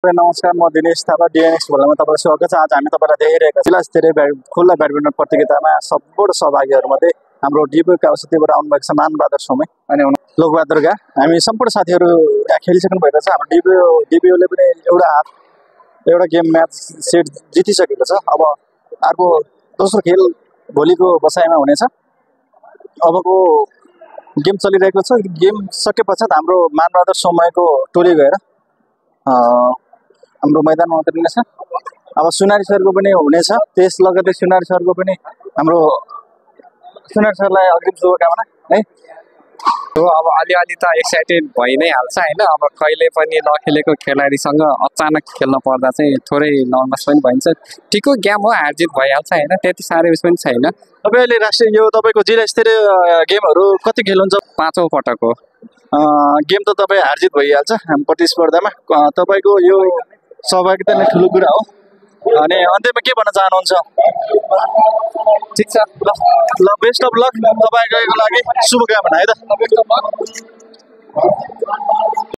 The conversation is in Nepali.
नमस्कार, म दिनेश थापा डिएनएक्स भोलामा तपाईँलाई स्वागत छ। आज हामी तपाईँलाई देखाइरहेका जिल्ला स्तरीय खुल्ला ब्याडमिन्टन प्रतियोगितामा सम्पूर्ण सहभागीहरूमध्ये हाम्रो डिबुका औषधिबाट आउनुभएको छ मानबहादुर सोमे अनि लोकबहादुरका। हामी सम्पूर्ण साथीहरू यहाँ खेलिसक्नु भएको छ। हाम्रो डिबिओले पनि एउटा गेम म्याच सेट जितिसकेको छ। अब अर्को दोस्रो खेल भोलिको बसाइमा हुनेछ। अबको गेम चलिरहेको छ। गेम सके पश्चात हाम्रो मानबहादुर सोमयको टोली गएर हाम्रो मैदानमा उत्रिनेछ। अब सुनारी सरको पनि हुनेछ। त्यस लगतै सुनारी सरको पनि हाम्रो सुनारी सरलाई अग्रिम शुभकामना है। अब अलिअलि त एक्साइटेड भइ नै हाल्छ होइन। अब कहिले पनि नखेलेको खेलाडीसँग अचानक खेल्न पर्दा चाहिँ थोरै नर्भस पनि भइन्छ। ठिकको गेम हो, हार जित भइहाल्छ होइन, त्यति साह्रै उस पनि छैन। तपाईँले राष्ट्रिय यो तपाईँको जिल्ला स्तरीय गेमहरू कति खेल्नुहुन्छ? 5औं पटक हो। गेम त तपाईँ हार जित भइहाल्छ हाम्रो प्रतिस्पर्धामा। तपाईँको यो सहभागिता नै ठुलो कुरा हो। अनि अन्त्यमा के भन्न चाहनुहुन्छ? ठिक छ, ल बेस्ट अफ लक तपाईँको लागि शुभकामना है त।